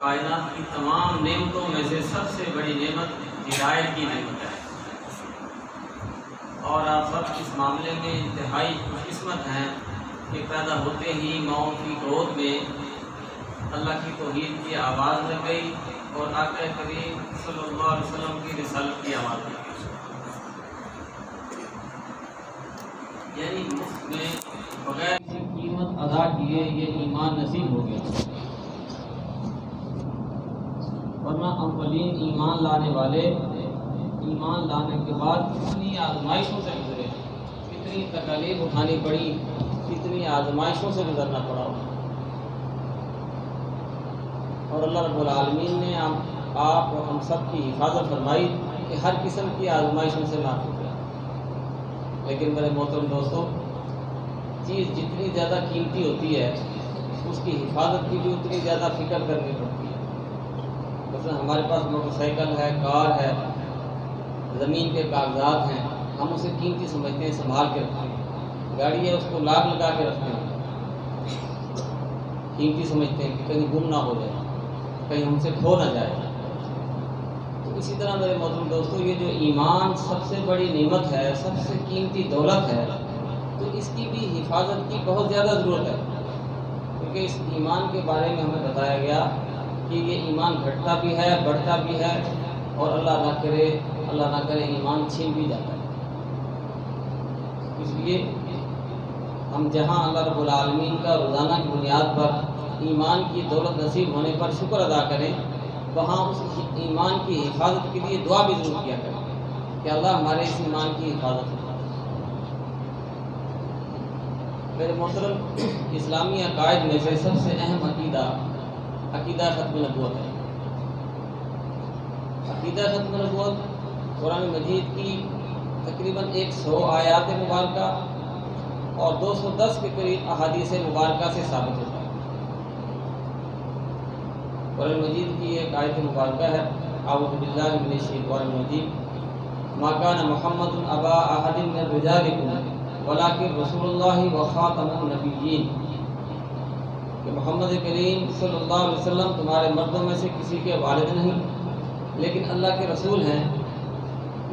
کائنات کی تمام نعمتوں میں سے سب سے بڑی نعمت ہدایت کی نعمت ہے، اور آپ سب اس معاملے میں انتہائی خوش قسمت ہیں کہ پیدا ہوتے ہی ماؤں کی گود میں اللہ کی توحید کی آواز لگ گئی اور آقا کریم صلی اللہ علیہ وسلم کی رسالت کی آواز لگ گئی، یعنی مفت میں بغیر کسی قیمت ادا کیے یہ ایمان نصیب ہو گیا۔ ورنہ اولین ایمان لانے والے ایمان لانے کے بعد کتنی آزمائشوں سے گزرے، کتنی تکالیف اٹھانی پڑی، کتنی آزمائشوں سے گزرنا پڑا، اور اللہ رب العالمین نے آپ اور ہم سب کی حفاظت فرمائی کہ ہر قسم کی آزمائشوں سے محفوظ ہے۔ لیکن میرے محترم دوستو، چیز جتنی زیادہ قیمتی ہوتی ہے اس کی حفاظت کی بھی اتنی زیادہ فکر کرنی پڑتی ہے۔ مثلا ہمارے پاس موٹر سائیکل ہے، کار ہے، زمین کے کاغذات ہیں، ہم اسے قیمتی سمجھتے ہیں، سنبھال کے رکھتے ہیں۔ گاڑی ہے، اس کو لاک لگا کے رکھتے ہیں، قیمتی سمجھتے ہیں کہ کہیں گم نہ ہو جائے، کہیں ہم سے کھو نہ جائے۔ تو اسی طرح میرے محترم دوستو، یہ جو ایمان سب سے بڑی نعمت ہے، سب سے قیمتی دولت ہے، تو اس کی بھی حفاظت کی بہت زیادہ ضرورت ہے، کیونکہ اس ایمان کے بارے میں ہمیں بتایا گیا کہ یہ ایمان گھٹتا بھی ہے، بڑھتا بھی ہے، اور اللہ نہ کرے ایمان چھین بھی جاتا ہے۔ اس لیے ہم جہاں اللہ رب العالمین کا روزانہ کی بنیاد پر ایمان کی دولت نصیب ہونے پر شکر ادا کریں، وہاں اس ایمان کی حفاظت کے لیے دعا بھی ضرور کیا کریں کہ اللہ ہمارے اس ایمان کی حفاظت کرے۔ میرے محترم، اسلامی عقائد میں سے سب سے اہم عقیدہ ختم نبوت ہے۔ عقیدہ ختم نبوت قرآن مجید کی تقریباً 100 آیات مبارکہ اور 210 کے قریب احادیث مبارکہ سے ثابت ہوتا ہے۔ قرآن مجید کی ایک آیت مبارکہ ہے، اعوذ باللہ من الشیطان الرجیم، ما کان محمد ابا احد من رجالکم ولکن رسول اللہ وخاتم النبیین، کہ محمد کریم صلی اللہ علیہ وسلم تمہارے مردوں میں سے کسی کے والد نہیں، لیکن اللہ کے رسول ہیں،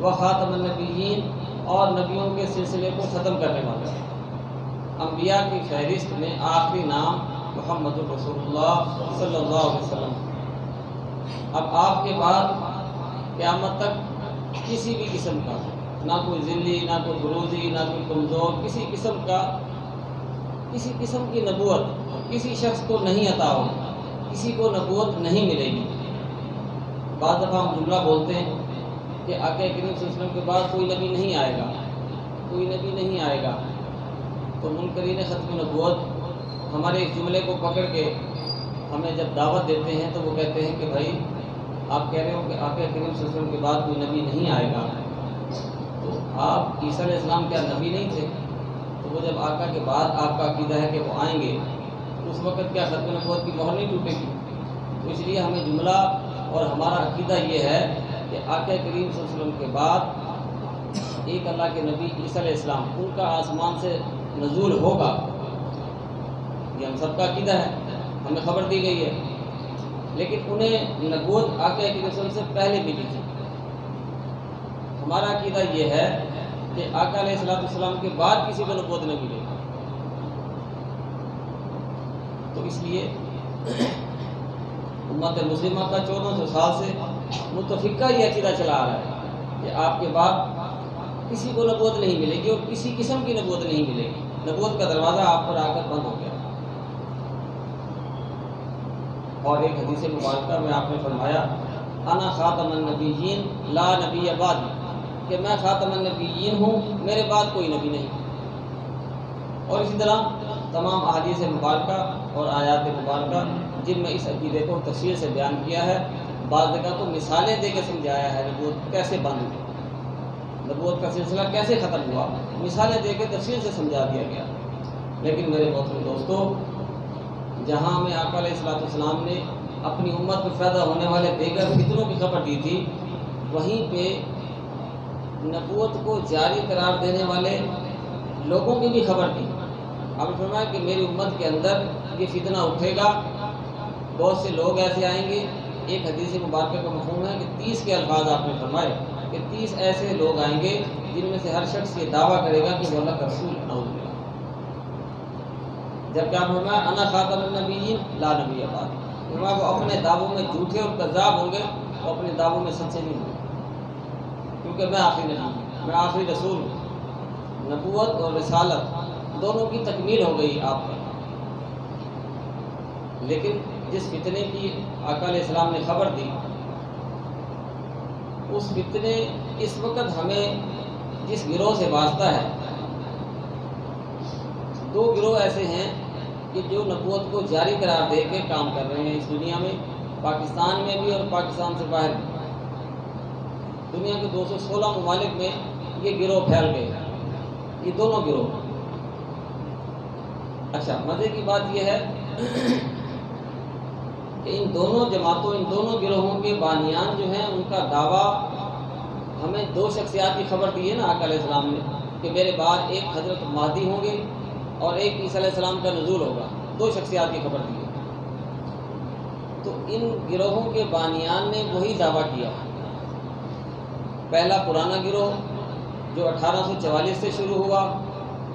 وہ خاتم النبیین، اور نبیوں کے سلسلے کو ختم کرنے والے ہیں۔ انبیاء کی فہرست میں آخری نام محمد رسول اللہ صلی اللہ علیہ وسلم۔ اب آپ کے بعد قیامت تک کسی بھی قسم کا، نہ کوئی ذلی، نہ کوئی بروزی، نہ کوئی کمزور، کسی قسم کی نبوت کسی شخص کو نہیں عطا ہوگی، کسی کو نبوت نہیں ملے گی۔ بعض دفعہ ہم جملہ بولتے ہیں کہ آقا کریم صلی اللہ علیہ وسلم کے بعد کوئی نبی نہیں آئے گا، کوئی نبی نہیں آئے گا، تو منکرین ختم نبوت ہمارے اس جملے کو پکڑ کے ہمیں جب دعوت دیتے ہیں تو وہ کہتے ہیں کہ بھائی آپ کہہ رہے ہو کہ آقا کریم صلی اللہ علیہ وسلم کے بعد کوئی نبی نہیں آئے گا، تو آپ عیسیٰ علیہ السلام کیا نبی نہیں تھے؟ تو وہ جب آقا کے بعد آپ کا عقیدہ ہے کہ وہ آئیں گے، اس وقت کیا ختم نبوت کی مہر نہیں ٹوٹے گی؟ تو اس لیے ہمیں جملہ اور ہمارا عقیدہ یہ ہے کہ آقا کریم صلی اللہ علیہ وسلم کے بعد ایک اللہ کے نبی عیسیٰ علیہ السلام، ان کا آسمان سے نزول ہوگا، یہ ہم سب کا عقیدہ ہے، ہمیں خبر دی گئی ہے، لیکن انہیں نبوت آقا کریم صلی اللہ علیہ وسلم سے پہلے ملی تھی۔ ہمارا عقیدہ یہ ہے کہ آقا علیہ السلام کے بعد کسی کو نبوت نہ ملے گی۔ تو اس لیے امت مسلمہ کا 1400 سال سے متفقہ یہ عقیدہ چلا آ رہا ہے کہ آپ کے بعد کسی کو نبوت نہیں ملے گی، اور کسی قسم کی نبوت نہیں ملے گی، نبوت کا دروازہ آپ پر آ کر بند ہو گیا۔ اور ایک حدیث مبارکہ میں آپ نے فرمایا، انا خاتم النبیین لا نبی بعدی، کہ میں خاتم النبیین ہوں، میرے بعد کوئی نبی نہیں۔ اور اسی طرح تمام احادیث مبارکہ اور آیات مبارکہ جن میں اس عقیدے کو تفصیل سے بیان کیا ہے، بعض جگہ تو مثالیں دے کے سمجھایا ہے نبوت کیسے بند ہوئی، نبوت کا سلسلہ کیسے ختم ہوا، مثالیں دے کے تفصیل سے سمجھا دیا گیا۔ لیکن میرے محترم دوستو، جہاں میں آقا علیہ السلام نے اپنی امت میں پیدا ہونے والے دیگر فتنوں کی خبر دی تھی، وہیں پہ نبوت کو جاری قرار دینے والے لوگوں کی بھی خبر دی۔ آپ نے فرمایا کہ میری امت کے اندر یہ فتنہ اٹھے گا بہت سے لوگ ایسے آئیں گے. ایک حدیث مبارکہ کا مفہوم ہے کہ 30 کے الفاظ آپ نے فرمائے کہ 30 ایسے لوگ آئیں گے جن میں سے ہر شخص یہ دعویٰ کرے گا کہ وہ اللہ کا رسول نعوذ باللہ. جب کیا فرمایا انا خاتم النبیین لا نبی بعد، فرمایا وہ اپنے دعووں میں جھوٹے اور کذاب ہوں گے، وہ اپنے دعووں میں سچے نہیں ہوں گے، کیونکہ میں آخری نبی ہوں، میں آخری رسول ہوں. نبوت اور رسالت دونوں کی تکمیل ہو گئی آپ پر. لیکن جس فتنے کی آقا علیہ السلام نے خبر دی، اس فتنے اس وقت ہمیں جس گروہ سے واسطہ ہے، دو گروہ ایسے ہیں کہ جو نبوت کو جاری قرار دے کے کام کر رہے ہیں اس دنیا میں، پاکستان میں بھی اور پاکستان سے باہر بھی. دنیا کے 216 ممالک میں یہ گروہ پھیل گئے، یہ دونوں گروہ. اچھا، مزے کی بات یہ ہے کہ ان دونوں جماعتوں، ان دونوں گروہوں کے بانیان جو ہیں، ان کا دعویٰ ہمیں دو شخصیات کی خبر دی ہے نا آقا علیہ السلام نے، کہ میرے بعد ایک حضرت مہدی ہوں گے اور ایک عیسیٰ علیہ السلام کا نزول ہوگا. دو شخصیات کی خبر دی ہے. تو ان گروہوں کے بانیان نے وہی دعویٰ کیا. پہلا پرانا گروہ جو 1844 سے شروع ہوا،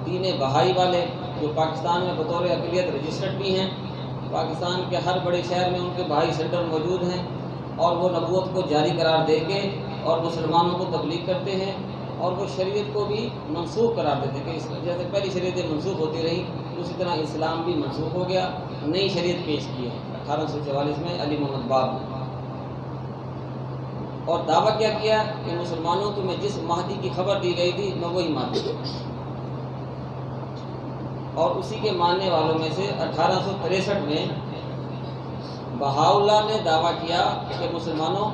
دین بہائی والے، جو پاکستان میں بطور اقلیت رجسٹرڈ بھی ہیں. پاکستان کے ہر بڑے شہر میں ان کے بہائی سینٹر موجود ہیں، اور وہ نبوت کو جاری قرار دے کے اور مسلمانوں کو تبلیغ کرتے ہیں، اور وہ شریعت کو بھی منسوخ قرار دیتے ہیں کہ جیسے پہلی شریعتیں منسوخ ہوتی رہی، اسی طرح اسلام بھی منسوخ ہو گیا. نئی شریعت پیش کی ہے 1844 میں علی محمد باب نے. اور دعویٰ کیا کیا کہ مسلمانوں تمہیں جس مہدی کی خبر دی گئی تھی میں وہی مہدی ہوں. اور اسی کے ماننے والوں میں سے 1863 میں بہاؤاللہ نے دعویٰ کیا کہ مسلمانوں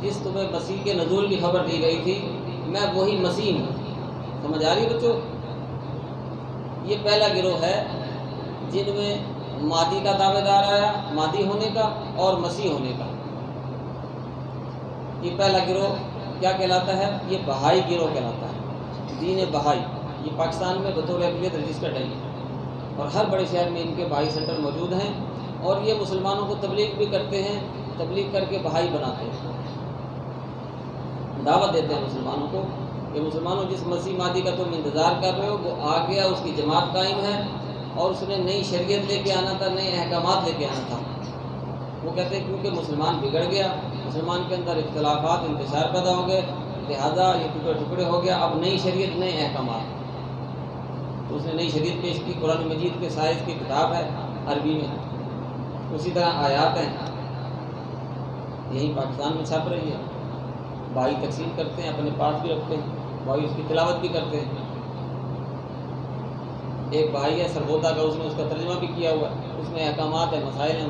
جس تمہیں مسیح کے نزول کی خبر دی گئی تھی میں وہی مسیح ہوں. سمجھ آ رہی بچوں؟ یہ پہلا گروہ ہے جن میں مہدی کا دعوے دار آیا، مہدی ہونے کا اور مسیح ہونے کا. یہ پہلا گروہ کیا کہلاتا ہے؟ یہ بہائی گروہ کہلاتا ہے. دین بہائی یہ پاکستان میں بطور اقلیت رجسٹرڈ ہے، اور ہر بڑے شہر میں ان کے بہائی سینٹر موجود ہیں، اور یہ مسلمانوں کو تبلیغ بھی کرتے ہیں. تبلیغ کر کے بہائی بناتے ہیں، دعوت دیتے ہیں مسلمانوں کو کہ مسلمانوں جس مسیح مہدی کا تم انتظار کر رہے ہو وہ آ گیا، اس کی جماعت قائم ہے، اور اس نے نئی شریعت لے کے آنا تھا، نئے احکامات لے کے آنا تھا. وہ کہتے ہیں کیونکہ مسلمان بگڑ گیا، مسلمان کے اندر اختلافات انتشار پیدا ہو گئے، لہذا یہ ٹکڑے ٹکڑے ہو گیا، اب نئی شریعت نئے احکامات. تو اس نے نئی شریعت پیش کی. قرآن مجید کے سائز کی کتاب ہے عربی میں، اسی طرح آیات ہیں، یہی پاکستان میں چھپ رہی ہے. بھائی تقسیم کرتے ہیں، اپنے پاس بھی رکھتے ہیں، بھائی اس کی تلاوت بھی کرتے ہیں. ایک بھائی ہے سرگودا کا، اس نے اس کا ترجمہ بھی کیا ہوا ہے، اس میں احکامات ہیں، مسائل ہیں.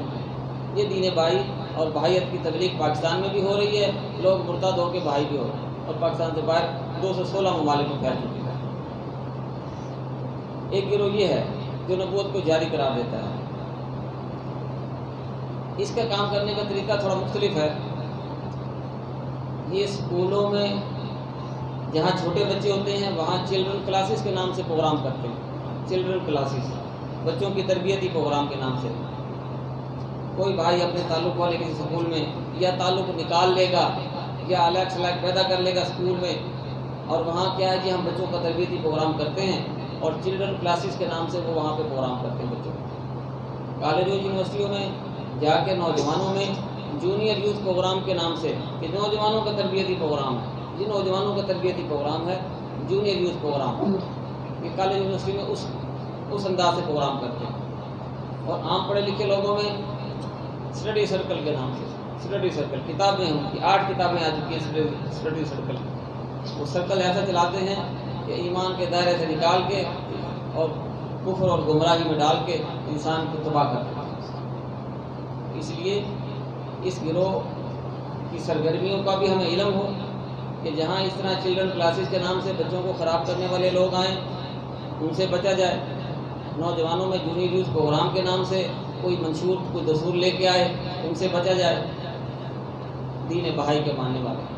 یہ دین بھائی اور بھائیت کی تبلیغ پاکستان میں بھی ہو رہی ہے، لوگ مرتد ہو کے بھائی بھی ہو رہے ہیں، اور پاکستان سے باہر 216 ممالک میں پھیل چکی ہے. ایک گروہ یہ ہے جو نبوت کو جاری قرار دیتا ہے. اس کا کام کرنے کا طریقہ تھوڑا مختلف ہے. یہ اسکولوں میں جہاں چھوٹے بچے ہوتے ہیں وہاں چلڈرن کلاسز کے نام سے پروگرام کرتے ہیں. چلڈرن کلاسز بچوں کی تربیتی پروگرام کے نام سے. کوئی بھائی اپنے تعلق والے کسی اسکول میں یا تعلق نکال لے گا یا الگ سلائق پیدا کر لے گا اسکول میں، اور وہاں کیا ہے کہ ہم بچوں کا تربیتی پروگرام کرتے ہیں، اور چلڈرن کلاسز کے نام سے وہ وہاں پہ پروگرام کرتے ہیں بچوں. کالجوں یونیورسٹیوں میں جا کے نوجوانوں میں جونیئر یوتھ پروگرام کے نام سے، کہ نوجوانوں کا تربیتی پروگرام ہے، جن نوجوانوں کا تربیتی پروگرام ہے جونیئر یوتھ پروگرام. یہ کالج یونیورسٹی میں اس انداز سے پروگرام کرتے ہیں. اور عام پڑھے لکھے لوگوں میں اسٹڈی سرکل کے نام سے، اسٹڈی سرکل کتابیں ان کی 8 کتابیں آ چکی ہیں اسٹڈی سرکل. وہ سرکل ایسا چلاتے ہیں کہ ایمان کے دائرے سے نکال کے اور کفر اور گمراہی میں ڈال کے انسان کو تباہ کرتے ہیں. اس لیے اس گروہ کی سرگرمیوں کا بھی ہمیں علم ہو کہ جہاں اس طرح چلڈرن کلاسز کے نام سے بچوں کو خراب کرنے والے لوگ آئیں ان سے بچا جائے. نوجوانوں میں جونیئر یوتھ پروگرام کے نام سے کوئی منشور کوئی دستور لے کے آئے ان سے بچا جائے. دین بہائی کے ماننے والے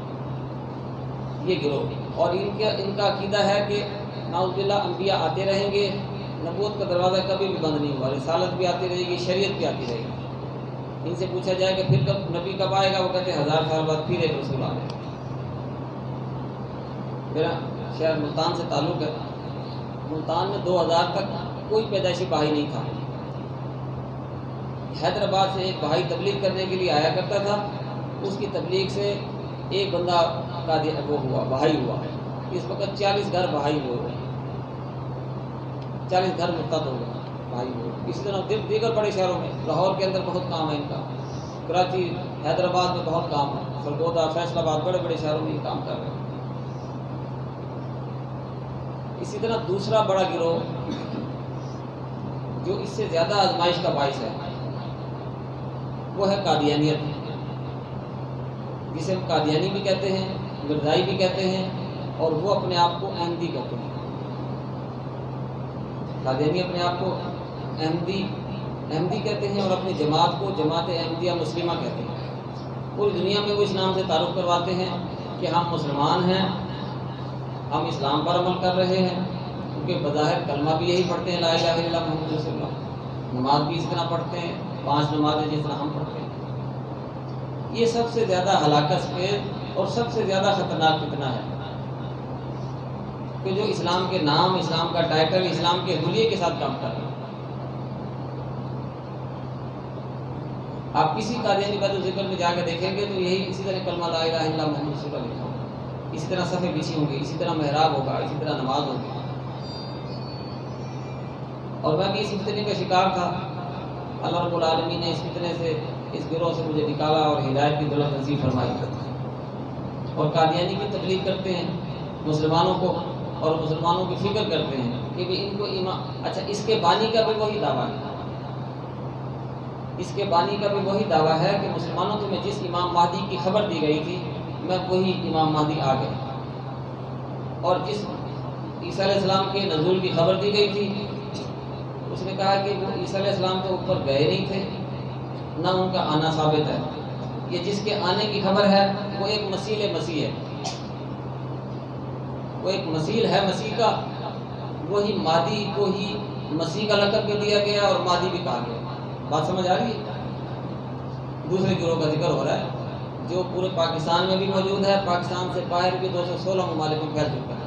یہ گروہ، اور ان کا عقیدہ ہے کہ نعوذ باللہ انبیاء آتے رہیں گے، نبوت کا دروازہ کبھی بھی بند نہیں ہوا، رسالت بھی آتی رہے گی، شریعت بھی آتی رہے گی. ان سے پوچھا جائے کہ پھر کب نبی کب آئے گا، وہ کہتے ہیں 1000 سال بعد پھر ایک رسول آئے گا۔ میرا شہر ملتان سے تعلق ہے، ملتان میں 2000 تک کوئی پیدائشی بھائی نہیں تھا۔ حیدرآباد سے ایک بھائی تبلیغ کرنے کے لیے آیا کرتا تھا، اس کی تبلیغ سے ایک بندہ کا وہ ہوا بھائی ہوا۔ اس وقت 40 گھر بھائی ہوئے، 40 گھر مرتد ہو گئے بھائی ہوئے۔ اسی طرح دیگر بڑے شہروں میں، لاہور کے اندر بہت کام ہے ان کا، کراچی حیدرآباد میں بہت کام ہے، سرگودا فیصل آباد بڑے بڑے شہروں میں یہ کام کر رہے ہیں۔ اسی طرح دوسرا بڑا گروہ جو اس سے زیادہ آزمائش کا باعث ہے وہ ہے قادیانیت، جسے ہم قادیانی بھی کہتے ہیں، مرزائی بھی کہتے ہیں، اور وہ اپنے آپ کو احمدی کہتے ہیں۔ قادیانی اپنے آپ کو احمدی کہتے ہیں، اور اپنی جماعت کو جماعت احمدیہ مسلمہ کہتے ہیں۔ پوری دنیا میں وہ اس نام سے تعارف کرواتے ہیں کہ ہم مسلمان ہیں، ہم اسلام پر عمل کر رہے ہیں، کیونکہ بظاہر کلمہ بھی یہی پڑھتے ہیں، لا الہ الا اللہ محمد رسول اللہ، نماز بھی اس طرح پڑھتے ہیں، 5 نمازیں جس طرح ہم پڑھتے ہیں۔ یہ سب سے زیادہ ہلاکت خیز اور سب سے زیادہ خطرناک فتنہ ہے کہ جو اسلام کے نام، اسلام کا ٹائٹل، اسلام کے حلیے کے ساتھ کام کر رہے ہیں۔ آپ کسی قادیانی کا ذکر میں جا کے دیکھیں گے تو یہی اسی طرح کلمہ لا الہ الا اللہ محمد رسول اللہ لکھا ہوگا، اسی طرح صفیں بچھی ہوں گی، اسی طرح محراب ہوگا، اسی طرح نماز ہوگی۔ اور میں بھی اس فتنے کا شکار تھا، اللہ رب العالمین نے اس فتنے سے، اس گروہ سے مجھے نکالا اور ہدایت کی دولت نصیب فرمائی۔ اور قادیانی کی تبلیغ کرتے ہیں مسلمانوں کو، اور مسلمانوں کی فکر کرتے ہیں کہ بھی ان کو ایمان، اچھا اس کے بانی کا بھی وہی دعویٰ ہے، اس کے بانی کا بھی وہی دعویٰ ہے کہ مسلمانوں تمہیں جس امام مہدی کی خبر دی گئی تھی میں وہی امام مہدی آ گیا، اور جس عیسیٰ علیہ السلام کے نزول کی خبر دی گئی تھی اس نے کہا کہ وہ عیسیٰ علیہ السلام تو اوپر گئے نہیں تھے، نہ ان کا آنا ثابت ہے، یہ جس کے آنے کی خبر ہے وہ ایک مسیح ہے، وہ ایک مسیح ہے مسیح کا، وہی مہدی کو ہی مسیح کا لقب بھی دیا گیا اور مہدی بھی کہا گیا۔ بات سمجھ آ رہی ہے؟ دوسرے گروہ کا ذکر ہو رہا ہے جو پورے پاکستان میں بھی موجود ہے، پاکستان سے باہر بھی 216 ممالک میں پھیل چکا ہے،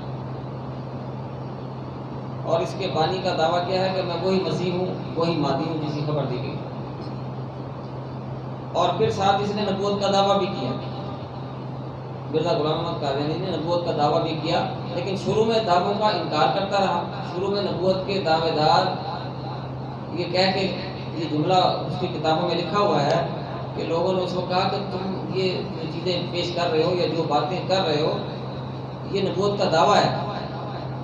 اور اس کے بانی کا دعویٰ کیا ہے کہ میں وہی مسیح ہوں، وہی مہدی ہوں جس کی خبر دی گئی، اور پھر ساتھ اس نے نبوت کا دعویٰ بھی کیا۔ مرزا غلام احمد قادیانی نے نبوت کا دعویٰ بھی کیا، لیکن شروع میں دعووں کا انکار کرتا رہا۔ شروع میں نبوت کے دعوے دار یہ کہہ کے، یہ جملہ اس کی کتابوں میں لکھا ہوا ہے کہ لوگوں نے اس کو کہا کہ تم یہ جو چیزیں پیش کر رہے ہو یا جو باتیں کر رہے ہو یہ نبوت کا دعویٰ ہے،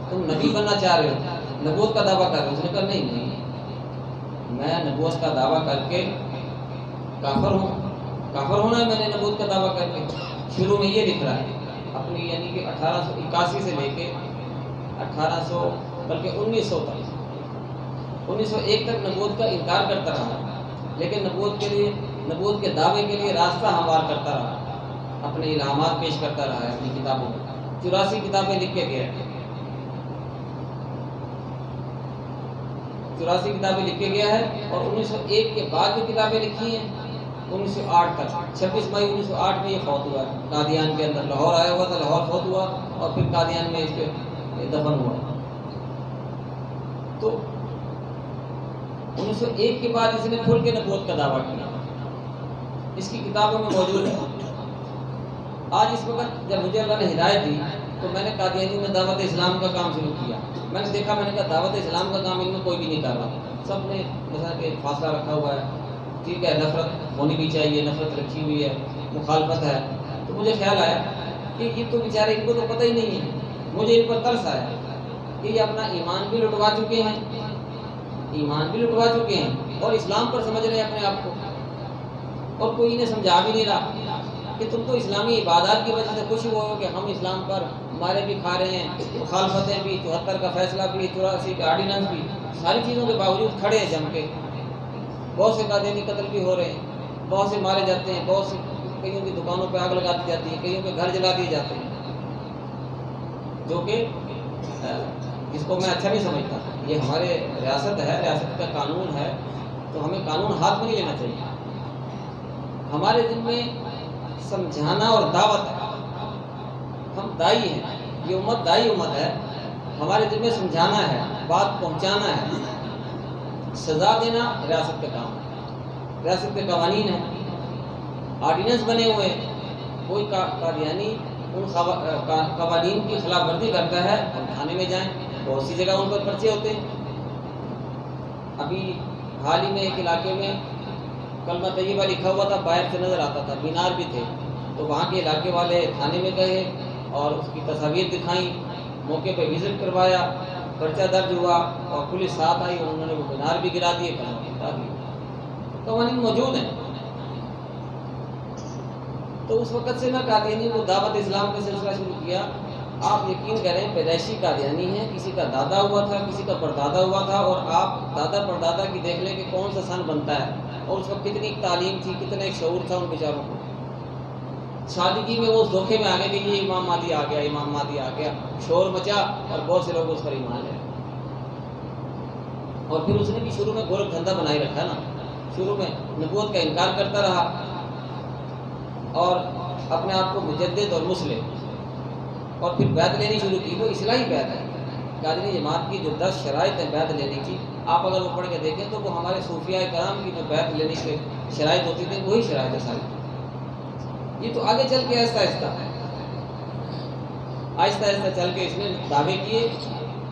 تم نبی بننا چاہ رہے ہو، نبوت کا دعویٰ کر رہے ہو۔ اس نے کہا نہیں، میں نبوت کا دعویٰ کر کے کافر ہونا ہے میں نے نبوت کا دعویٰ کر کے۔ شروع میں یہ لکھ رہا ہے اپنی، یعنی کہ 1881 سے لے کے 1800 بلکہ 1900 تک، 1901 تک نبوت کا انکار کرتا رہا، لیکن نبوت کے دعوے کے لیے راستہ ہموار کرتا رہا، اپنے الہامات پیش کرتا رہا ہے اپنی کتابوں میں۔ 84 کتابیں لکھ کے گیا ہے، 84 کتابیں لکھ کے گیا ہے، اور 1901 کے بعد جو کتابیں لکھی ہیں 1908 تک، 26 مئی 1908 میں یہ فوت ہوا ہے قادیان کے اندر، لاہور آیا ہوا تھا، لاہور فوت ہوا، اور پھر قادیان میں اس کے دفن ہوا۔ تو 1901 کے بعد اس نے کھل کے نبوت کا دعویٰ کیا، اس کی کتابوں میں موجود ہے۔ آج اس وقت جب مجھے اللہ نے ہدایت دی تو میں نے قادیانی میں دعوت اسلام کا کام شروع کیا۔ میں نے دیکھا، میں نے کہا دعوت اسلام کا کام ان میں کوئی بھی نہیں کر رہا، سب نے مثلا کہ فاصلہ رکھا ہوا ہے، ٹھیک ہے، نفرت ہونی بھی چاہیے، نفرت رکھی ہوئی ہے، مخالفت ہے۔ تو مجھے خیال آیا کہ یہ تو بیچارے، ان کو تو پتہ ہی نہیں ہے۔ مجھے ان پر ترس آیا کہ یہ اپنا ایمان بھی لٹوا چکے ہیں، اور اسلام پر سمجھ رہے ہیں اپنے آپ کو، اور کوئی انہیں سمجھا بھی نہیں رہا کہ تم تو اسلامی عبادات کی وجہ سے خوش ہوئے ہو کہ ہم اسلام پر مارے بھی کھا رہے ہیں، مخالفتیں بھی، 74 کا فیصلہ بھی، 84 کا آرڈیننس بھی، ساری چیزوں کے باوجود کھڑے ہیں جم کے۔ بہت سے قادیانی قتل بھی ہو رہے ہیں، بہت سے مارے جاتے ہیں، بہت سے کئیوں کی دکانوں پہ آگ لگا دی جاتی ہے، کئیوں کے گھر جلا دیے جاتے ہیں، جو کہ اس کو میں اچھا نہیں سمجھتا۔ یہ ہمارے ریاست ہے، ریاست کا قانون ہے، تو ہمیں قانون ہاتھ میں نہیں لینا چاہیے۔ ہمارے دل میں سمجھانا اور دعوت ہے. ہم دائی ہیں، یہ امت دائی امت ہے. ہمارے دل میں سمجھانا ہے، بات پہنچانا ہے. سزا دینا ریاست کا کام ہے، ریاست کے قوانین ہیں، آرڈیننس بنے ہوئے. کوئی قادیانی ان قوانین کی خلاف ورزی کرتا ہے ہم تھانے میں جائیں. بہت سی جگہ ان پر پرچے ہوتے ہیں. ابھی حال ہی میں ایک علاقے میں کلمہ طیبہ لکھا ہوا تھا، باہر سے نظر آتا تھا، مینار بھی تھے. تو وہاں کے علاقے والے تھانے میں گئے اور اس کی تصاویر دکھائیں، موقع پہ وزٹ کروایا، پرچہ درج ہوا اور پولیس ساتھ آئی اور انہوں نے وہ مینار بھی گرا دیے، کلمہ بھی گرا دیے. قوانین موجود ہیں. تو اس وقت سے میں قادیانی کو دعوت اسلام کا سلسلہ شروع کیا. آپ یقین کریں پیدائشی قادیانی ہیں، کسی کا دادا ہوا تھا، کسی کا پردادا ہوا تھا، اور آپ دادا پردادا کی دیکھ لیں کہ کون سا سن بنتا ہے اور اس وقت کتنی تعلیم تھی، کتنا ایک شعور تھا ان بیچاروں کو. سادگی میں وہ اس دھوکے میں آگے کہ یہ امام مہدی آ گیا، امام مہدی آ گیا، شور مچا اور بہت سے لوگ اس پر ایمان لے. اور پھر اس نے بھی شروع میں گورکھ دھندا بنائی رکھا نا. شروع میں نبوت کا انکار کرتا رہا اور اپنے آپ کو مجدد اور مسلم، اور پھر بیعت لینی شروع کی. وہ اصلاحی بیعت ہے. قادری جماعت کی جو 10 شرائط ہیں بیعت لینے کی، آپ اگر وہ پڑھ کے دیکھیں تو وہ ہمارے صوفیاء کرام کی جو بیعت لینے کی شرائط ہوتی تھی وہی شرائط ہے ساری. یہ تو آگے چل کے آہستہ آہستہ چل کے اس نے دعوے کیے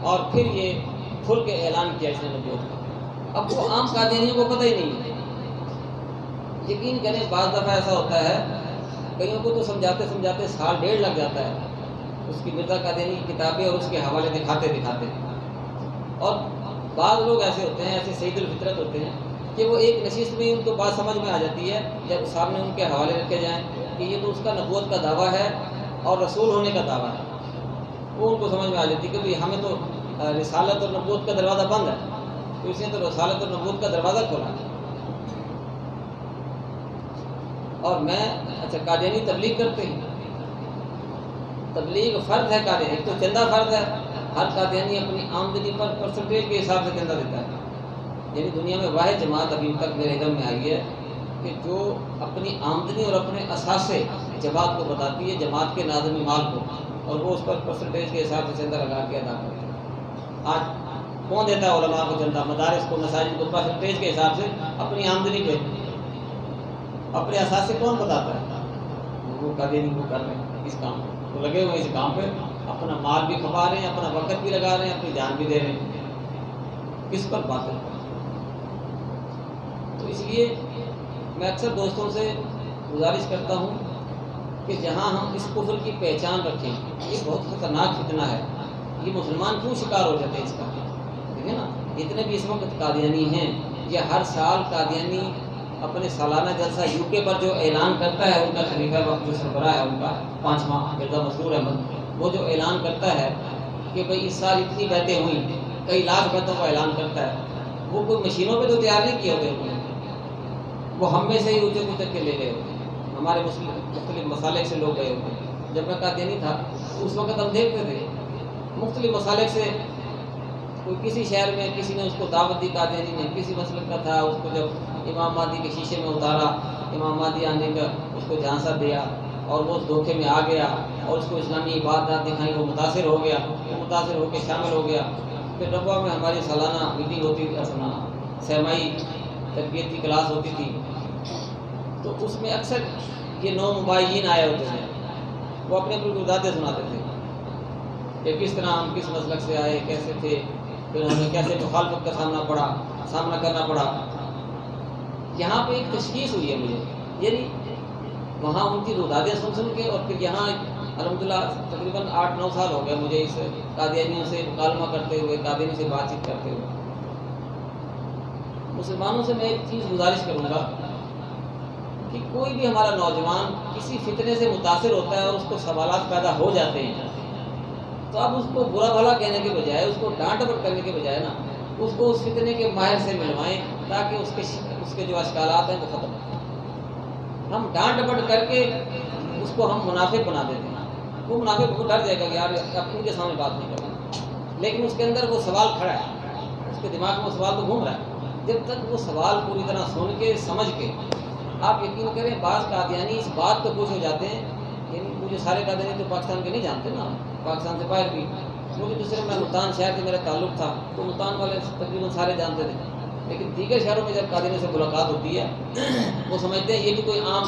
اور پھر یہ کھل کے اعلان کیا اس نے نبوت کا. اب وہ عام قادیانیوں کو پتہ ہی نہیں ہے. یقین کریں بعض دفعہ ایسا ہوتا ہے کئیوں کو تو سمجھاتے سمجھاتے سال ڈیڑھ لگ جاتا ہے اس کی مرزا قادیانی کی کتابیں اور اس کے حوالے دکھاتے. اور بعض لوگ ایسے ہوتے ہیں، ایسے سعید الفطرت ہوتے ہیں کہ وہ ایک نشست میں ان کو بات سمجھ میں آ جاتی ہے جب سامنے ان کے حوالے رکھے جائیں کہ یہ تو اس کا نبوت کا دعویٰ ہے اور رسول ہونے کا دعویٰ ہے. وہ ان کو سمجھ میں آ جاتی ہے کہ بھئی ہمیں تو رسالت اور نبوت کا دروازہ بند ہے، تو اس نے تو رسالت اور نبوت کا دروازہ کھولا ہے. اور میں اچھا قادیانی تبلیغ کرتے ہیں. تبلیغ فرض ہے قادیانی، ایک تو چندہ فرض ہے. ہر قادیانی اپنی آمدنی پر پرسنٹیج کے حساب سے چندہ دیتا ہے. یعنی دنیا میں واحد جماعت ابھی تک میرے علم میں آئی ہے کہ جو اپنی آمدنی اور اپنے اثاثے جماعت کو بتاتی ہے، جماعت کے ناظمی مال کو، اور وہ اس پر پرسنٹیج کے حساب سے چندہ لگا کے ادا کرتے ہیں. آج کون دیتا ہے علماء کو چندہ؟ مدارس کو، مساجد کو پرسنٹیج کے حساب سے اپنی آمدنی پہ اپنے اثاث سے کون بتاتا ہے؟ وہ قادیانی کو کر رہے ہیں اس کام کو، تو لگے ہوئے اس کام پہ، اپنا مال بھی کھپا رہے ہیں، اپنا وقت بھی لگا رہے ہیں، اپنی جان بھی دے رہے ہیں. کس پر باطل پر. تو اس لیے میں اکثر دوستوں سے گزارش کرتا ہوں کہ جہاں ہم اس کفر کی پہچان رکھیں، یہ بہت خطرناک فتنہ ہے. یہ مسلمان کیوں شکار ہو جاتے ہیں اس کا؟ ٹھیک ہے نا. جتنے بھی اس وقت قادیانی ہیں، یہ ہر سال قادیانی اپنے سالانہ جلسہ یو کے پر جو اعلان کرتا ہے، ان کا خلیفہ وقت جو سربراہ ہے ان کا 5واں مرزا مسرور احمد، وہ جو اعلان کرتا ہے کہ بھئی اس سال اتنی بیعتیں ہوئیں، کئی لاکھ بیعتوں کا اعلان کرتا ہے. وہ کوئی مشینوں پہ تو تیار نہیں کیے ہوتے ہیں، وہ ہم میں سے ہی اونچے کچھ کے لے گئے ہوتے ہیں. ہمارے مختلف مسالک سے لوگ گئے ہوتے ہیں. جب میں قادیانی تھا اس وقت ہم دیکھتے تھے مختلف مسالک سے کوئی کسی شہر میں کسی نے اس کو دعوت دی قادیانی نے، کسی مسلک کا تھا، اس کو جب امام مہدی کے شیشے میں اتارا، امام مہدی آنے کا اس کو جھانسا دیا اور وہ اس دھوکے میں آ گیا اور اس کو اسلامی عبادات دکھائیں، وہ متاثر ہو گیا، وہ متاثر ہو کے شامل ہو گیا. پھر ربوہ میں ہماری سالانہ میٹنگ ہوتی تھی، اپنا سرمائی تربیت کی کلاس ہوتی تھی، تو اس میں اکثر یہ نو مباحثین آئے ہوتے ہیں. وہ اپنے گزارتے سناتے تھے کہ کس طرح ہم کس مسلک سے آئے، کیسے تھے، پھر ہمیں کیسے مخالفت کا سامنا کرنا پڑا. یہاں پہ ایک تشخیص ہوئی ہے مجھے، یعنی وہاں ان کی رودادیں سن کے، اور پھر یہاں الحمدللہ تقریباً 8-9 سال ہو گئے مجھے اس قادیانیوں سے مکالمہ کرتے ہوئے، قادیانی سے بات چیت کرتے ہوئے. مسلمانوں سے میں ایک چیز گزارش کروں گا کہ کوئی بھی ہمارا نوجوان کسی فتنے سے متاثر ہوتا ہے اور اس کو سوالات پیدا ہو جاتے ہیں، تو اب اس کو برا بھلا کہنے کے بجائے، اس کو ڈانٹ ڈپٹ کرنے کے بجائے نا، اس کو اس فتنے کے ماہر سے ملوائیں تاکہ اس کے جو اشکالات ہیں وہ ختم ہو. ہم ڈانٹ ڈپٹ کر کے اس کو ہم منافق بنا دیتے ہیں. وہ منافق کو ڈر جائے گا کہ یار ان کے سامنے بات نہیں کرنا، لیکن اس کے اندر وہ سوال کھڑا ہے، اس کے دماغ میں وہ سوال تو گھوم رہا ہے. جب تک وہ سوال پوری طرح سن کے سمجھ کے آپ یقین کریں بعض قادیانی اس بات کو خوش ہو جاتے ہیں، یعنی مجھے سارے قادیانی تو پاکستان کے نہیں جانتے نا، پاکستان سے باہر بھی، مجھے دوسرے میں ملتان شہر سے میرا تعلق تھا تو ملتان والے تقریباً سارے جانتے تھے، لیکن دیگر شہروں میں جب قادیانی سے ملاقات ہوتی ہے وہ سمجھتے ہیں یہ بھی کوئی عام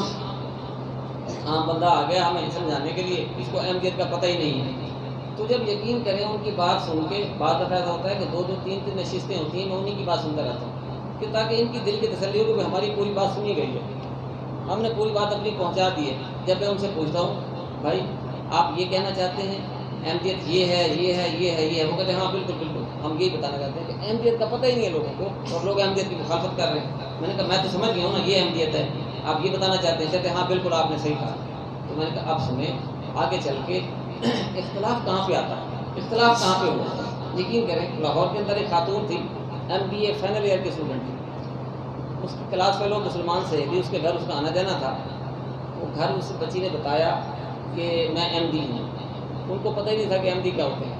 بندہ آ گیا ہمیں سمجھانے کے لیے، اس کو اہمیت کا پتہ ہی نہیں ہے۔ تو جب یقین کریں ان کی بات سن کے، بعد دفعہ ایسا ہوتا ہے کہ 2-2 3-3 نشستیں ہوتی ہیں، میں انہیں کی بات سنتا رہتا ہوں کہ تاکہ ان کی دل کی تسلی ہو کہ ہماری پوری بات سنی گئی ہے، ہم نے پوری بات اپنی پہنچا دی ہے۔ جب میں ان سے پوچھتا ہوں بھائی آپ یہ کہنا چاہتے ہیں احمدیت یہ ہے یہ ہے یہ ہے یہ ہے، وہ کہتے ہیں ہاں بالکل بالکل، ہم یہی بتانا چاہتے ہیں کہ احمدیت کا پتہ ہی نہیں ہے لوگوں کو اور لوگ احمدیت کی مخالفت کر رہے ہیں۔ میں نے کہا میں تو سمجھ گیا ہوں نا یہ احمدیت ہے، آپ یہ بتانا چاہتے ہیں؟ کہتے ہیں ہاں بالکل آپ نے صحیح کہا۔ تو میں نے کہا اب سنیں آگے چل کے اختلاف کہاں پہ آتا ہے، اختلاف کہاں پہ ہوا؟ یقین کریں لاہور کے اندر ایک خاتون تھی، MBA فائنل ایئر کی اسٹوڈنٹ تھی، اس کی کلاس فیلو مسلمان سے بھی، اس کے گھر اس کا آنا جانا تھا، وہ گھر اس بچی نے بتایا کہ میں MD ہوں، ان کو پتہ ہی نہیں تھا کہ MD کیا ہوتے ہیں۔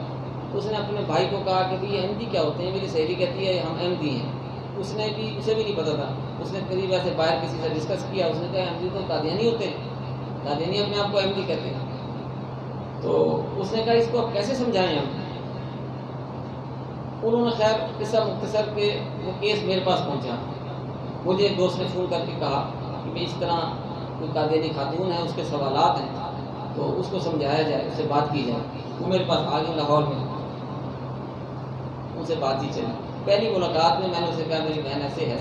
اس نے اپنے بھائی کو کہا کہ یہ MD کیا ہوتے ہیں؟ میری سہیلی کہتی ہے ہم MD ہیں، اسے بھی نہیں پتہ تھا۔ اس نے قریب ایسے باہر کسی سے ڈسکس کیا، اس نے کہا MD تو قادیانی ہوتے ہیں، قادیانی اپنے آپ کو MD کہتے ہیں۔ تو اس نے کہا اس کو کیسے سمجھائیں ہم؟ انہوں نے خیر قصہ مختصر کے وہ کیس میرے پاس پہنچا، مجھے ایک دوست نے فون کر کے کہا کہ میں اس طرح کوئی قادیانی خاتون ہے، اس کے سوالات ہیں تو اس کو سمجھایا جائے، اس سے بات کی جائے۔ وہ میرے پاس آ گئی لاہور میں، ان سے بات ہی چلی۔ پہلی ملاقات میں نے اسے کہا میری بہن ایسے ہے،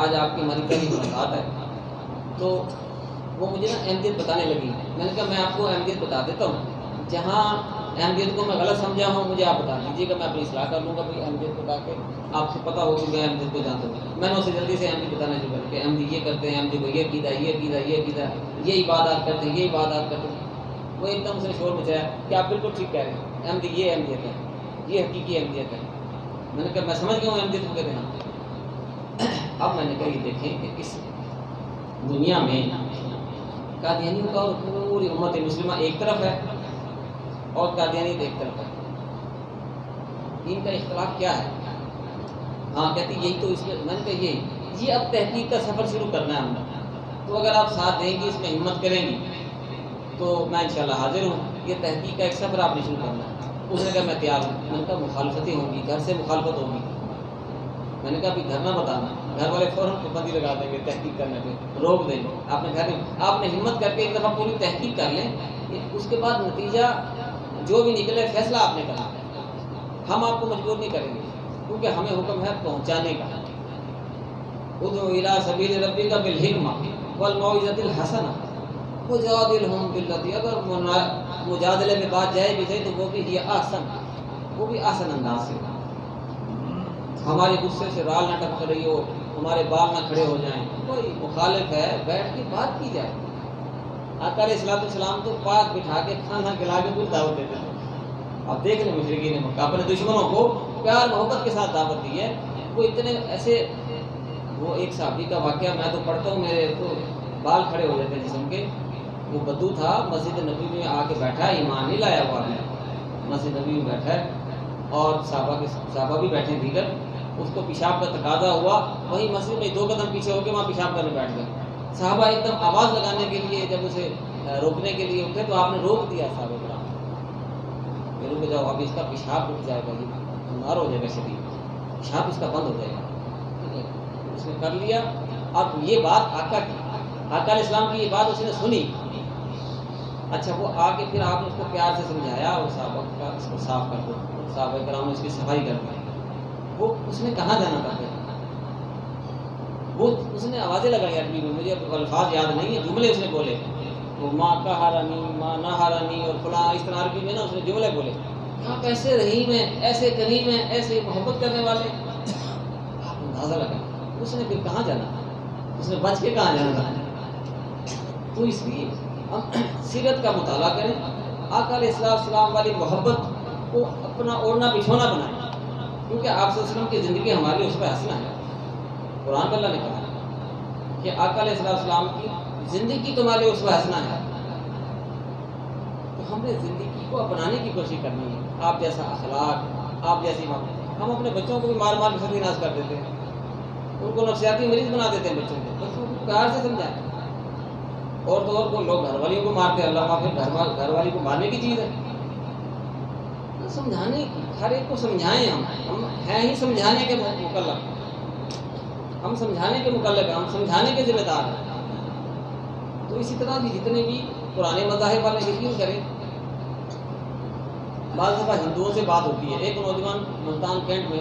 آج آپ کی ہماری پہلی ملاقات ہے، تو وہ مجھے نا احمدیت بتانے لگی۔ میں نے کہا میں آپ کو احمدیت بتا دیتا ہوں، جہاں احمدیت کو میں غلط سمجھا ہوں مجھے آپ بتا دیجیے گا، میں اپنی اصلاح کر لوں گا، کوئی احمدیت بتا کے آپ سے پتہ ہو کہ میں احمدیت کو جانتا ہوں۔ میں نے اسے جلدی سے احمدیت بتانا شروع کر کہ احمدی یہ کرتے ہیں، احمدی کو یہ عقیدہ یہ عقیدہ یہ عقیدہ، یہ عبادات کرتے ہیں یہ عبادات کرتے ہیں۔ وہ ایک دم سے شور مچایا کہ آپ بالکل ٹھیک کہہ رہے ہیں، احمدی یہ احمدیت ہے، یہ حقیقی احمدیت ہے۔ میں نے کہا میں سمجھ گیا ہوں احمدیت کو کہتے ہیں۔ اب میں نے کہا یہ دیکھیں کہ اس دنیا میں قادیانیوں کا اور پوری امت مسلمہ ایک طرف ہے اور قادیانیت ایک طرف ہے، ان کا اختلاف کیا ہے؟ ہاں کہتی یہی تو اس میں، میں نے کہا یہ اب تحقیق کا سفر شروع کرنا ہے ہم نے، تو اگر آپ ساتھ دیں گی، اس میں ہمت کریں گی تو میں انشاءاللہ حاضر ہوں۔ یہ تحقیق کا ایک سفر آپ نے شروع کرنا ہے۔ اس نے کہا میں تیار ہوں۔ میں نے کہا مخالفتیں ہوں گی، گھر سے مخالفت ہوگی۔ میں نے کہا ابھی گھر نہ بتانا، گھر والے فوراً پابندی لگا دیں گے تحقیق کرنے پہ، روک دیں گے۔ آپ نے گھر میں آپ نے ہمت کر کے ایک دفعہ پوری تحقیق کر لیں، اس کے بعد نتیجہ جو بھی نکلے فیصلہ آپ نے کرنا ہے، ہم آپ کو مجبور نہیں کریں گے، کیونکہ ہمیں حکم ہے پہنچانے کا۔ ادعو الی سبیل ربک بالحکمۃ والموعظۃ الحسنہ وجادلہم باللتی، اگر مجادلے میں بات جائے بھی صحیح تو وہ بھی یہ آسن، وہ بھی آسن انداز سے، ہمارے غصے سے رال نہ ٹپک رہی ہو، ہمارے بال نہ کھڑے ہو جائیں، کوئی مخالف ہے بیٹھ کے بات کی جائے۔ آقا علیہ الصلوۃ والسلام تو پاس بٹھا کے کھانا کھلا کے پوری دعوت دیتے تھے۔ آپ دیکھ لیں مشرکین مکہ اپنے دشمنوں کو پیار محبت کے ساتھ دعوت دی ہے۔ وہ اتنے ایسے، وہ ایک صحابی کا واقعہ میں تو پڑھتا ہوں میرے تو بال کھڑے ہو جاتے ہیں جسم کے۔ وہ بدو تھا، مسجد نبی میں آ کے بیٹھا، ایمان نہیں لایا ہوا ہے، مسجد نبی میں بیٹھا ہے اور صحابہ بھی بیٹھے دیگر، اس کو پیشاب کا تقاضا ہوا، وہی مسجد میں 2 قدم پیچھے ہو کے وہاں پیشاب کرنے بیٹھ گئے۔ صحابہ ایک دم آواز لگانے کے لیے جب اسے روکنے کے لیے اٹھے تو آپ نے روک دیا صحابہ کرام کہ رک جاؤ، اب اس کا پیشاب رک جائے گا، یہ بیمار ہو جائے گا، شدید پیشاب اس کا بند ہو جائے گا۔ اس نے کر لیا۔ اب یہ بات آقا علیہ السلام کی یہ بات اس نے سنی، اچھا وہ آ کے پھر آپ نے اس کو پیار سے سمجھایا اور صحابہ کا اس کو صاف کر دو، صحابہ کرام نے اس کی صفائی کر دی۔ وہ اس نے کہاں جانا تھا پھر؟ وہ اس نے آوازیں لگائی عربی میں، مجھے الفاظ یاد نہیں ہے، جملے اس نے بولے، وہ ماں کہارانی ماں نہارانی اور فلاں، اس طرح عربی میں نا اس نے جملے بولے۔ آپ ایسے رحیم ہیں، ایسے کریم ہیں، ایسے محبت کرنے والے، آپ اندازہ لگا اس نے پھر کہاں جانا تھا، اس نے بچ کے کہاں جانا تھا۔ تو اس لیے ہم سیرت کا مطالعہ کریں، آقا علیہ السلام والی محبت کو اپنا اوڑھنا بچھونا بنائیں، کیونکہ آپ صلی اللہ علیہ وسلم کی زندگی ہماری اس پہ حسنہ ہے۔ قرآن میں اللہ نے کہا کہ آقا علیہ السلام کی زندگی تمہارے اس پہ حسنہ ہے، تو ہم نے زندگی کو اپنانے کی کوشش کرنی ہے۔ آپ جیسا اخلاق، آپ جیسی محبت، ہم اپنے بچوں کو بھی مار مار کے سر ناز کر دیتے ہیں، ان کو نفسیاتی مریض بنا دیتے ہیں، بچوں کو پیار سے سمجھائیں۔ اور تو اور کو لوگ گھر والیوں کو مارتے ہیں، اللہ پھر گھر والی کو مارنے کی چیز ہے؟ سمجھانے کی، ہر ایک کو سمجھائیں، ہم ہیں ہی سمجھانے کے مکلف، ہم سمجھانے کے مکلف ہیں، ہم سمجھانے کے ذمہ دار ہیں۔ تو اسی طرح بھی جتنے بھی پرانے مذاہب والے یقین کریں، بعض دفعہ ہندوؤں سے بات ہوتی ہے، ایک نوجوان ملتان کینٹ میں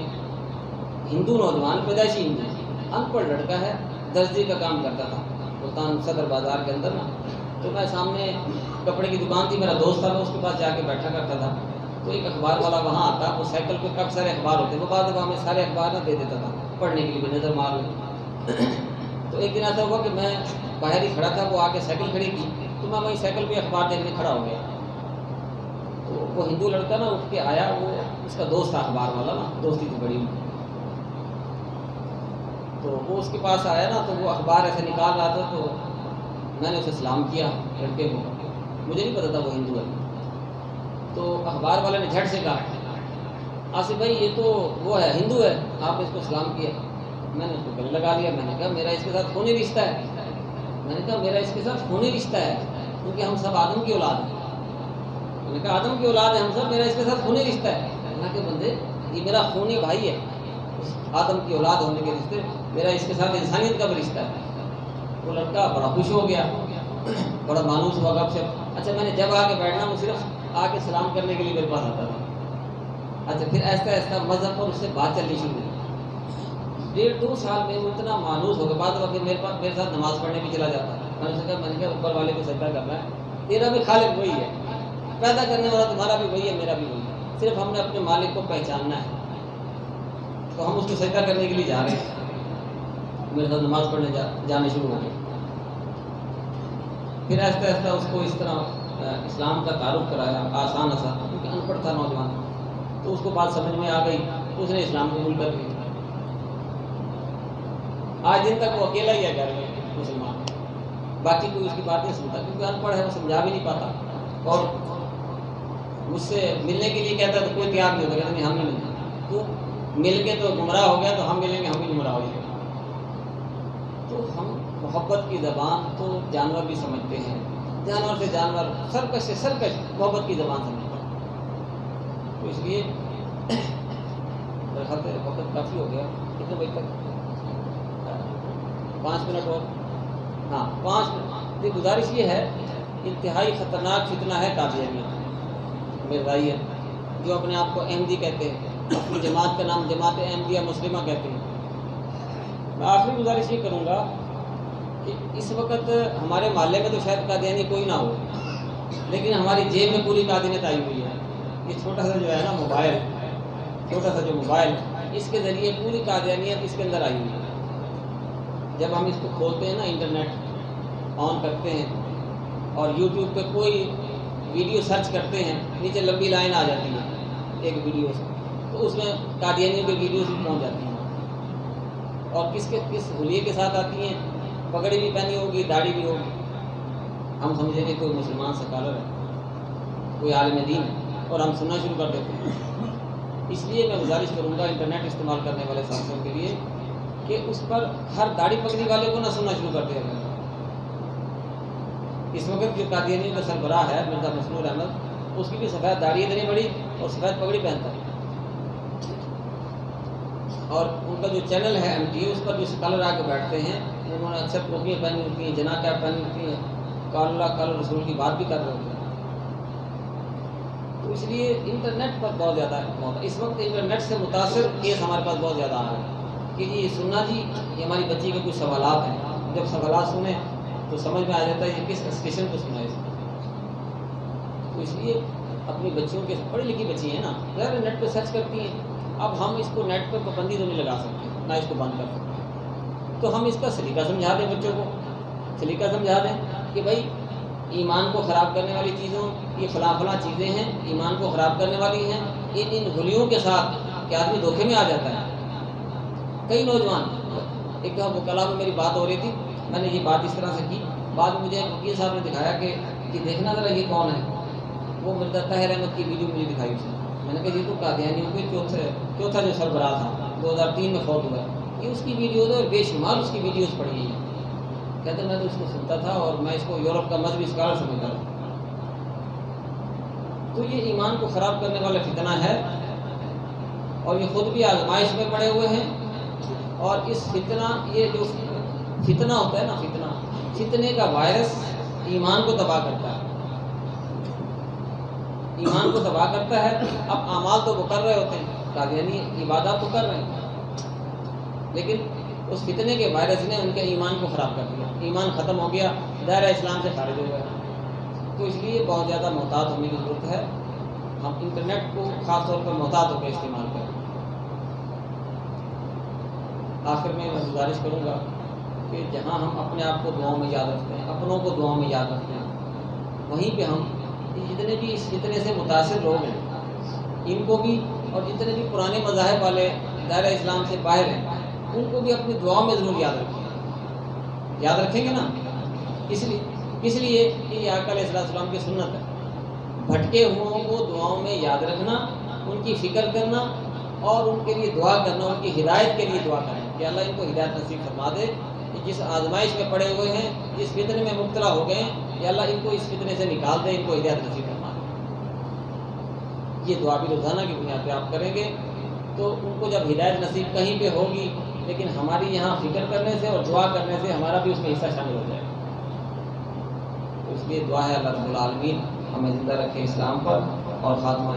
ہندو نوجوان، پیدائشی ہندو، ان پڑھ لڑکا ہے، درزی کا کام کرتا تھا ملتان صدر بازار کے اندر نا۔ تو میں سامنے کپڑے کی دکان تھی، میرا دوست تھا، میں اس کے پاس جا کے بیٹھا کرتا تھا۔ تو ایک اخبار والا وہاں آتا، وہ سائیکل پہ کب سارے اخبار ہوتے، وہ بعد ہمیں سارے اخبار نہ دے دیتا تھا پڑھنے کے لیے بھی، نظر مار لیں۔ تو ایک دن ایسا ہوا کہ میں باہر ہی کھڑا تھا، وہ آ کے سائیکل کھڑی کی، تو میں وہیں سائیکل پہ اخبار دیکھنے کھڑا ہو گیا۔ تو وہ ہندو لڑکا نا اٹھ کے آیا، وہ اس کا دوست تھا اخبار والا نا، دوستی تھی بڑی، تو وہ اس کے پاس آیا نا، تو وہ اخبار ایسے نکال رہا تھا، تو میں نے اسے سلام کیا لڑکے کو، مجھے نہیں پتا تھا وہ ہندو ہے۔ تو اخبار والے نے جھٹ سے کہا، آصف بھائی یہ تو وہ ہے، ہندو ہے، آپ نے اس کو سلام کیا۔ میں نے اس کو گلے لگا لیا، میں نے کہا میرا اس کے ساتھ خونی رشتہ ہے، میں نے کہا میرا اس کے ساتھ خونی رشتہ ہے، کیونکہ ہم سب آدم کی اولاد ہیں۔ میں نے کہا آدم کی اولاد ہے ہم سب، میرا اس کے ساتھ خونی رشتہ ہے۔ اللہ کے بندے، یہ میرا خونی بھائی ہے، آدم کی اولاد ہونے کے رشتے، میرا اس کے ساتھ انسانیت کا بھی رشتہ ہے۔ وہ لڑکا بڑا خوش ہو گیا، بڑا مانوس ہوا، گپ شپ۔ اچھا میں نے جب آ کے بیٹھنا، وہ صرف آ کے سلام کرنے کے لیے میرے پاس آتا تھا۔ اچھا پھر ایسا ایسا مذہب پر اس سے بات چلنی شروع ہوئی۔ 1.5-2 سال میں وہ اتنا مانوس ہو گیا، بعد وقت میرے ساتھ نماز پڑھنے بھی چلا جاتا ہے۔ میں نے کہا اوپر والے کو سجدہ کرنا ہے، تیرا بھی خالق وہی ہے، پیدا کرنے والا تمہارا بھی وہی ہے، میرا بھی وہی ہے، صرف ہم نے اپنے مالک کو پہچاننا ہے۔ تو ہم اس کو سجدہ کرنے کے لیے جا رہے ہیں، میرے ساتھ نماز پڑھنے جانے شروع ہو گئے۔ پھر آہستہ آہستہ اس کو اس طرح اسلام کا تعارف کرایا، آسان کیونکہ ان پڑھ تھا نوجوان، تو اس کو بات سمجھ میں آ گئی، اس نے اسلام قبول کر لیا۔ آج دن تک وہ اکیلا ہی ہے گھر میں مسلمان، باقی کوئی اس کی بات نہیں سنتا، کیونکہ ان پڑھ ہے، وہ سمجھا بھی نہیں پاتا، اور مجھ سے ملنے کے لیے کہتا ہے تو کوئی تیار نہیں ہوتا، کہتا نہیں ہم نہیں ملتے، تو مل کے تو گمراہ ہو گیا، تو ہم ملیں گے ہم بھی گمراہ ہو جائیں گے۔ تو ہم محبت کی زبان تو جانور بھی سمجھتے ہیں، جانور سے جانور، سرکش سے سرکش محبت کی زبان سمجھتا ہے۔ تو اس لیے میرے خیال سے وقت کافی ہو گیا، کتنے بجے تک؟ 5 منٹ اور، ہاں 5 منٹ۔ گزارش یہ ہے، انتہائی خطرناک فتنہ ہے قادیانیت، میرے بھائی ہے جو اپنے آپ کو احمدی کہتے ہیں، اپنی جماعت کا نام جماعت احمدیہ مسلمہ کہتے ہیں۔ میں آخری گزارش یہ کروں گا کہ اس وقت ہمارے محلے میں تو شاید قادیانی کوئی نہ ہو، لیکن ہماری جیب میں پوری قادیانیت آئی ہوئی ہے۔ یہ چھوٹا سا جو ہے نا موبائل، چھوٹا سا جو موبائل، اس کے ذریعے پوری قادیانیت اس کے اندر آئی ہوئی ہے۔ جب ہم اس کو کھولتے ہیں نا، انٹرنیٹ آن کرتے ہیں اور یوٹیوب پہ کوئی ویڈیو سرچ کرتے ہیں، نیچے لمبی لائن آ جاتی ہے ایک ویڈیو سے، تو اس میں قادیانیوں کی ویڈیوز بھی پہنچ جاتی ہیں، اور کس حلیے کے ساتھ آتی ہیں، پگڑی بھی پہنی ہوگی، داڑھی بھی ہوگی، ہم سمجھیں گے کوئی مسلمان سکالر ہے، کوئی عالم دین ہے، اور ہم سننا شروع کر دیتے ہیں۔ اس لیے میں گزارش کروں گا انٹرنیٹ استعمال کرنے والے ساتھیوں کے لیے کہ اس پر ہر داڑھی پگڑی والے کو نہ سننا شروع کر دیا جائے۔ اس وقت جو قادیانیوں کا سربراہ ہے مرزا مسرور احمد، اس کی بھی سفید داڑھی اتنی بڑی اور سفید پگڑی پہنتا ہے، اور ان کا جو چینل ہے MTA، اس پر جو سکالر آ کے بیٹھتے ہیں، انہوں نے اکثر ٹوپیاں پہنی ہوتی ہیں، جناح کیپ پہنی ہوتی ہیں، قال اللہ قال رسول کی بات بھی کر رہے ہوتے ہیں۔ تو اس لیے انٹرنیٹ پر بہت زیادہ اس وقت انٹرنیٹ سے متاثر کیس ہمارے پاس بہت زیادہ آ رہے ہیں کہ یہ سننا جی، یہ ہماری بچی کے کچھ سوالات ہیں، جب سوالات سنیں تو سمجھ میں آ جاتا ہے یہ کس اسٹیشن کو سنا ہے۔ تو اس لیے اپنی بچیوں کے، پڑھی لکھی بچی ہیں نا، ظاہر نیٹ پہ سرچ کرتی ہیں، اب ہم اس کو نیٹ پر پابندی تو نہیں لگا سکتے، نہ اس کو بند کر سکتے، تو ہم اس کا سلیقہ سمجھا دیں بچوں کو، سلیقہ سمجھا دیں کہ بھائی ایمان کو خراب کرنے والی چیزوں، یہ فلاں فلاں چیزیں ہیں، ایمان کو خراب کرنے والی ہیں، ان حلیوں کے ساتھ کہ آدمی دھوکے میں آ جاتا ہے۔ کئی نوجوان، ایک دفعہ وکلا میں میری بات ہو رہی تھی، میں نے یہ بات اس طرح سے کی، بعد میں مجھے وکیل صاحب نے دکھایا کہ دیکھنا ذرا یہ کون ہے، وہ مرزا طاہر احمد کی ویڈیو مجھے دکھائی اس نے، میں نے کہا یہ تو قادیانیوں کے چوتھا جو سربراہ تھا، 2003 میں فوت ہوا ہے، یہ اس کی ویڈیوز ہے، اور بے شمار اس کی ویڈیوز پڑی ہیں، کہتے میں تو اس کو سنتا تھا اور میں اس کو یورپ کا مذہبی اسکالر سمجھتا تھا۔ تو یہ ایمان کو خراب کرنے والا فتنہ ہے، اور یہ خود بھی آزمائش میں پڑے ہوئے ہیں، اور اس فتنہ، یہ جو فتنہ ہوتا ہے نا، فتنے کا وائرس ایمان کو تباہ کرتا ہے، ایمان کو تباہ کرتا ہے۔ اب اعمال تو وہ کر رہے ہوتے ہیں، یعنی عبادات تو کر رہے ہیں، لیکن اس فتنے کے وائرس نے ان کے ایمان کو خراب کر دیا، ایمان ختم ہو گیا، دائرہ اسلام سے خارج ہو گیا۔ تو اس لیے بہت زیادہ محتاط ہونے کی ضرورت ہے، ہم انٹرنیٹ کو خاص طور پر محتاط ہو کے استعمال کریں۔ آخر میں گزارش کروں گا کہ جہاں ہم اپنے آپ کو دعاؤں میں یاد رکھتے ہیں، اپنوں کو دعاؤں میں یاد رکھتے ہیں، وہیں پہ ہم جتنے بھی اس فتنے سے متاثر لوگ ہیں ان کو بھی، اور جتنے بھی پرانے مذاہب والے دائرہ اسلام سے باہر ہیں ان کو بھی اپنی دعاؤں میں ضرور یاد رکھیں، یاد رکھیں گے نا؟ اس لیے کہ یہ آقا علیہ السلام کی سنت ہے، بھٹکے ہوئوں کو دعاؤں میں یاد رکھنا، ان کی فکر کرنا اور ان کے لیے دعا کرنا، ان کی ہدایت کے لیے دعا کرنا کہ اللہ ان کو ہدایت نصیب فرما دے، کہ جس آزمائش میں پڑے ہوئے ہیں، جس فتنے میں مبتلا ہو گئے ہیں، کہ اللہ ان کو اس فتنے سے نکال دے، ان کو ہدایت نصیب فرما دے۔ یہ دعا بھی روزانہ کی بنیاد پہ آپ کریں گے تو ان کو جب ہدایت نصیب کہیں پہ ہوگی، لیکن ہماری یہاں فکر کرنے سے اور دعا کرنے سے ہمارا بھی اس میں حصہ شامل ہو جائے گا۔ اس لیے دعا ہے اللہ رب العالمین ہمیں زندہ رکھے اسلام پر اور خاتمہ